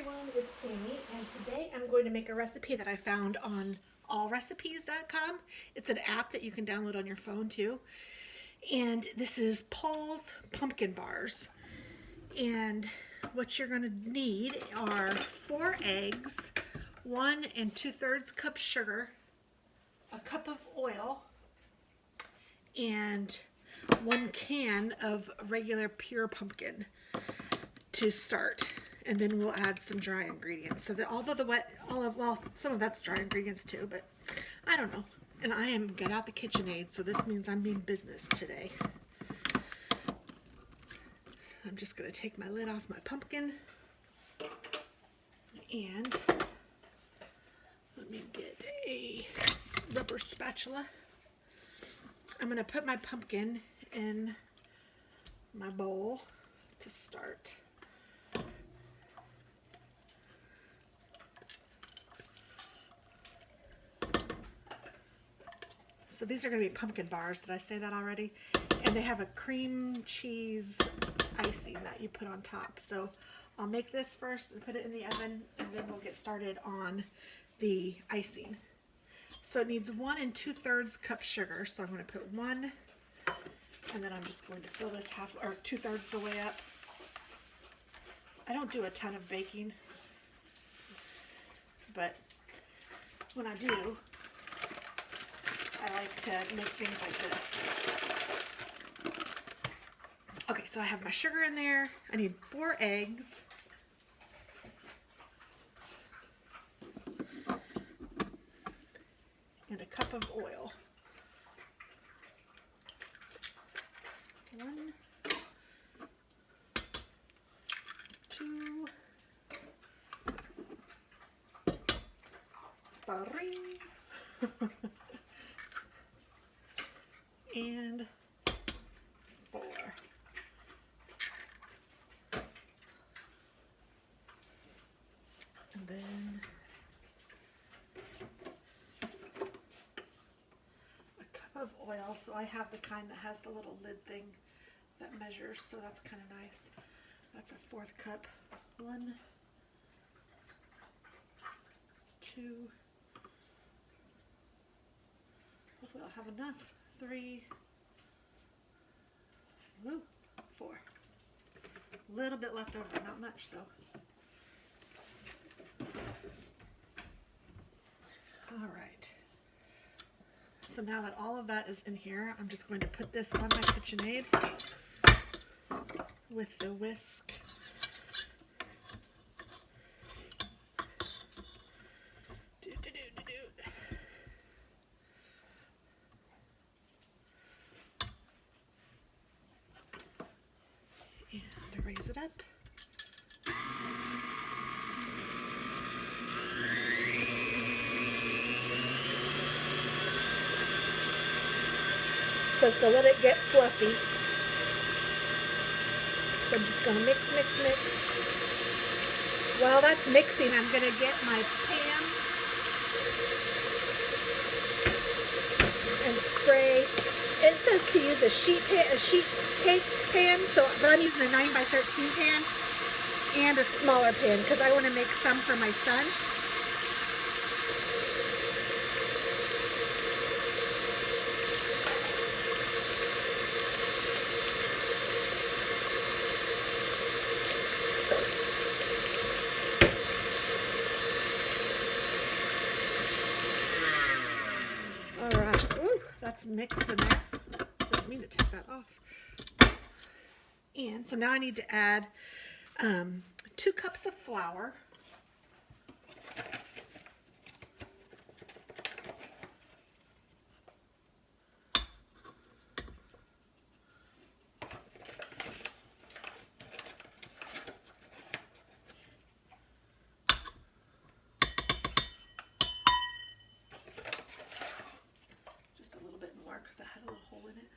everyone, it's Tammy, and today I'm going to make a recipe that I found on Allrecipes.com. It's an app that you can download on your phone too. And this is Paul's pumpkin bars. And what you're going to need are 4 eggs, 1 2/3 cup sugar, a cup of oil, and 1 can of regular pure pumpkin to start. And then we'll add some dry ingredients. So that well, some of that's dry ingredients too, but I don't know. And I am get out the KitchenAid, so this means I'm being business today. I'm just gonna take my lid off my pumpkin, and let me get a rubber spatula. I'm gonna put my pumpkin in my bowl to start. So these are going to be pumpkin bars. Did I say that already? And they have a cream cheese icing that you put on top. So I'll make this first and put it in the oven, and then we'll get started on the icing. So it needs 1 2/3 cup sugar. So I'm going to put 1, and then I'm just going to fill this 2/3 the way up. I don't do a ton of baking, but when I do, I like to make things like this. Okay, so I have my sugar in there. I need 4 eggs. And a cup of oil. 1, 2, 3. And 4. And then a cup of oil. So I have the kind that has the little lid thing that measures, so that's kind of nice. That's a 4th cup. 1, 2. Hopefully I'll have enough. 3, 4. A little bit left over, not much though. All right. So now that all of that is in here, I'm just going to put this on my KitchenAid with the whisk. And raise it up. Says to let it get fluffy. So I'm just going to mix. While that's mixing, I'm going to get my pan and spray. It says to use a sheet cake pan, but I'm using a 9x13 pan and a smaller pan because I want to make some for my son. That's mixed in there. Didn't mean to take that off. And so now I need to add 2 cups of flour. Because I had a little hole in it.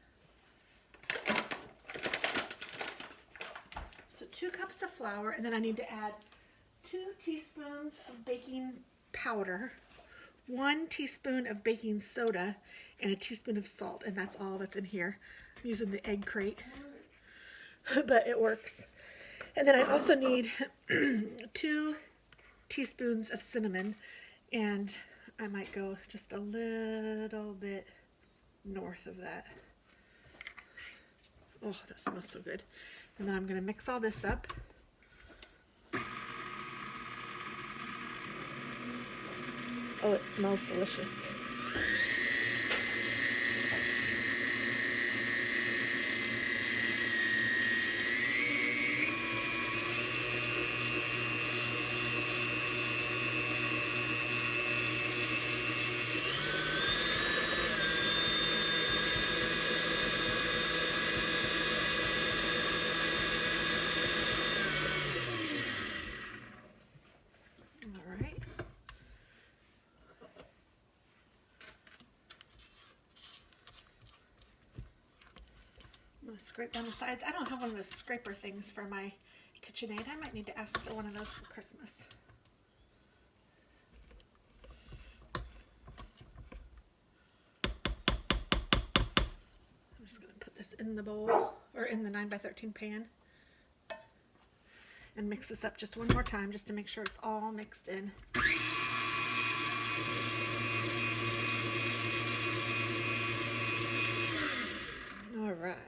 So 2 cups of flour, and then I need to add 2 teaspoons of baking powder, 1 teaspoon of baking soda, and a teaspoon of salt, and that's all that's in here. I'm using the egg crate, but it works. And then I also need 2 teaspoons of cinnamon, and I might go just a little bit north of that. Oh, that smells so good. And then I'm going to mix all this up. Oh, it smells delicious. Scrape down the sides. I don't have one of those scraper things for my KitchenAid. I might need to ask for one of those for Christmas. I'm just going to put this in the bowl, or in the 9x13 pan, and mix this up just one more time just to make sure it's all mixed in. All right.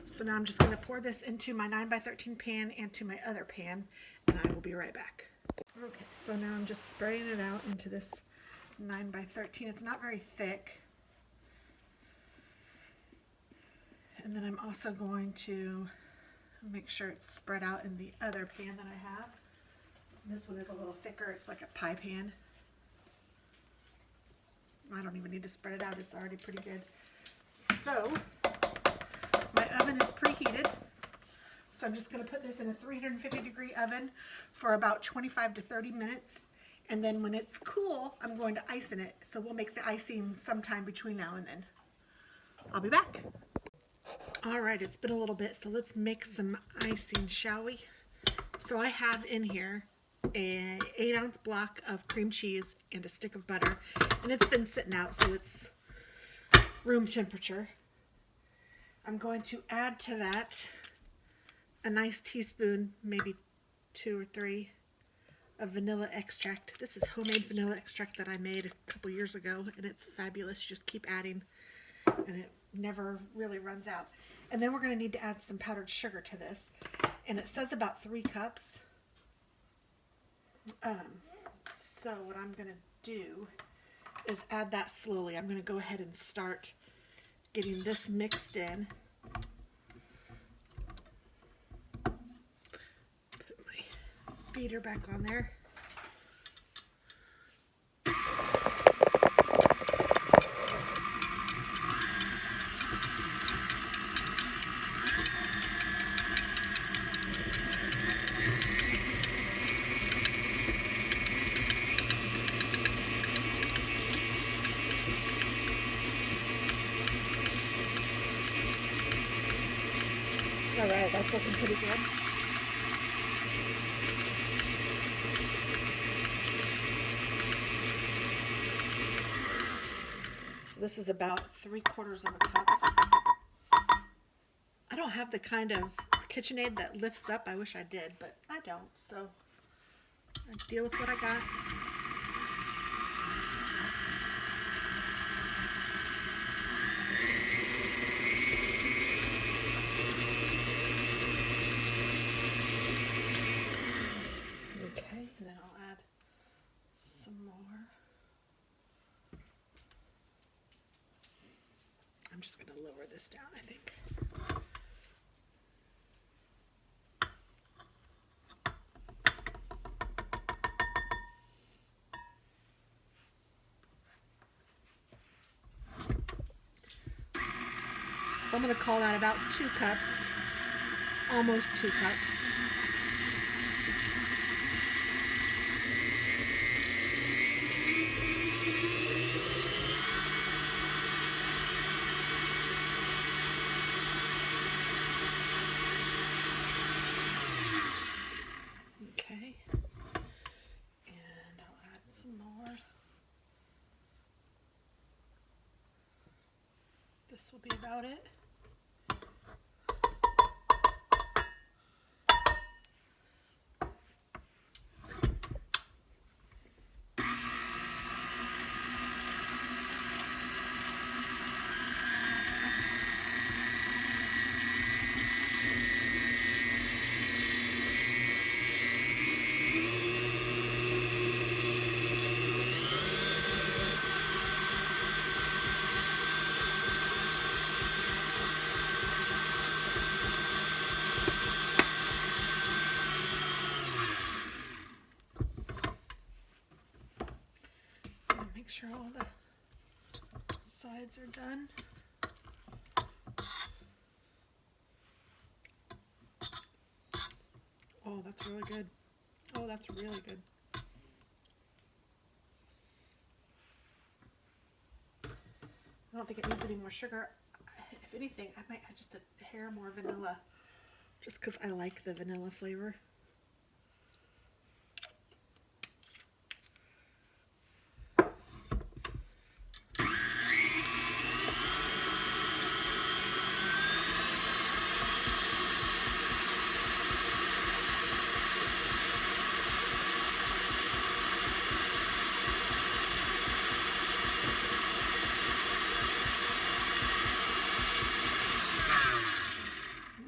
So now I'm just going to pour this into my 9x13 pan and to my other pan, and I will be right back. Okay, so now I'm just spraying it out into this 9x13. It's not very thick. And then I'm also going to make sure it's spread out in the other pan that I have. This one is a little thicker. It's like a pie pan. I don't even need to spread it out. It's already pretty good. So my oven is preheated. So I'm just going to put this in a 350-degree oven for about 25 to 30 minutes. And then when it's cool, I'm going to ice in it. So we'll make the icing sometime between now and then. I'll be back. All right, it's been a little bit, so let's make some icing, shall we? So I have in here an 8-ounce block of cream cheese and a stick of butter, and it's been sitting out, so it's room temperature. I'm going to add to that a nice teaspoon, maybe 2 or 3, of vanilla extract. This is homemade vanilla extract that I made a couple years ago, and it's fabulous. You just keep adding, and it never really runs out. And then we're going to need to add some powdered sugar to this, and it says about 3 cups. So what I'm going to do is add that slowly. I'm going to go ahead and start getting this mixed in. Put my beater back on there. All right, that's looking pretty good. So this is about 3/4 of a cup. I don't have the kind of KitchenAid that lifts up. I wish I did, but I don't. So I deal with what I got. And then I'll add some more. I'm just going to lower this down, I think. So I'm going to call that about 2 cups, almost 2 cups. Okay. this will be about it. Make sure all the sides are done. Oh, that's really good. Oh, that's really good. I don't think it needs any more sugar. If anything, I might add just a hair more vanilla, just because I like the vanilla flavor.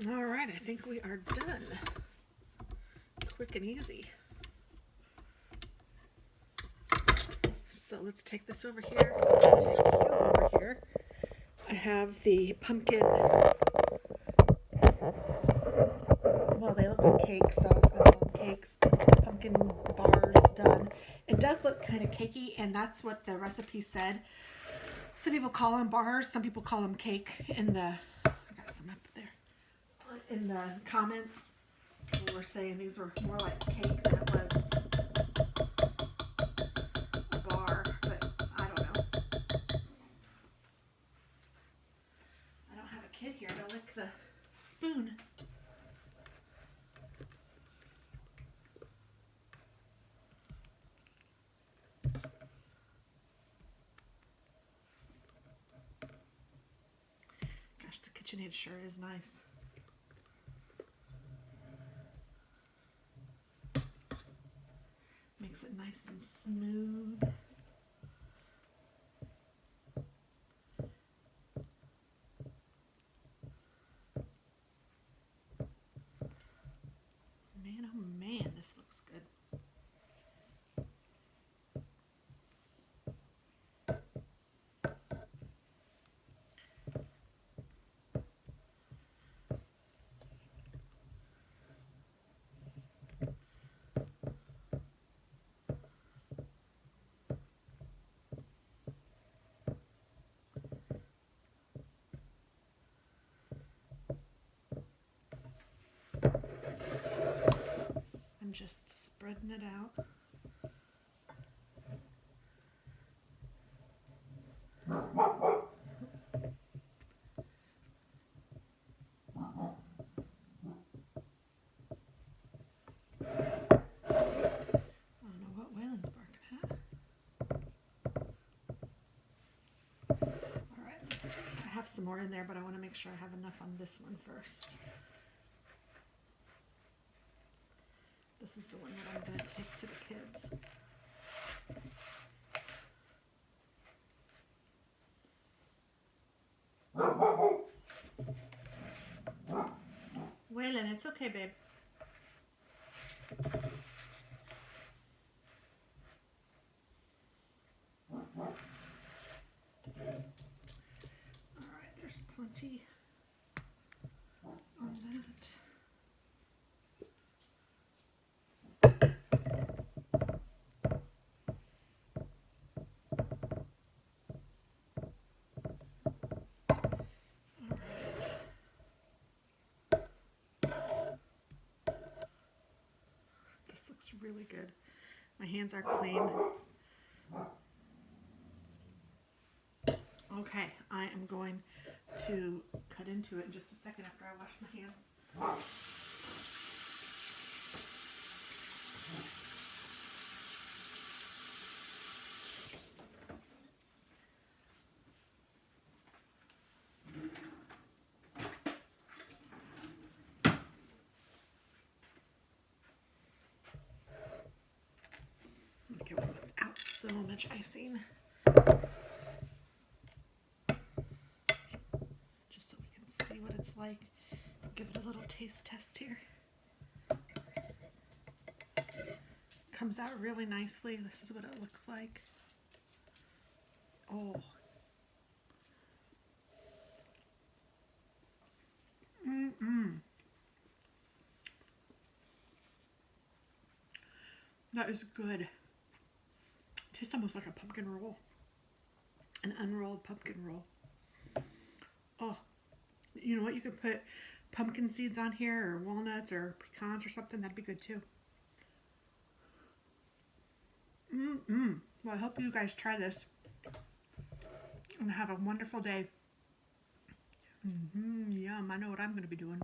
All right, I think we are done. Quick and easy. So let's take this over here. I'll take you over here. I have the pumpkin. Well, they look like cakes, so I was going to call them cakes, but pumpkin bars done. It does look kind of cakey, and that's what the recipe said. Some people call them bars, some people call them cake. I got some up there. In the comments, we were saying these were more like cake than it was a bar, but I don't know. I don't have a kid here to lick the spoon. Gosh, the KitchenAid sure is nice. Makes it nice and smooth. Man, oh man, this looks good. I'm just spreading it out. Some more in there, but I want to make sure I have enough on this one first. This is the one that I'm going to take to the kids. Waylon, it's okay, babe. Plenty on that. This looks really good. My hands are clean. Okay, I am going to cut into it in just a second after I wash my hands. much icing. Just so we can see what it's like. Give it a little taste test here. Comes out really nicely. This is what it looks like. Oh. That is good. Tastes almost like a pumpkin roll. An unrolled pumpkin roll. Oh, you know what? You could put pumpkin seeds on here or walnuts or pecans or something. That'd be good too. Well, I hope you guys try this and have a wonderful day. Yum, I know what I'm going to be doing.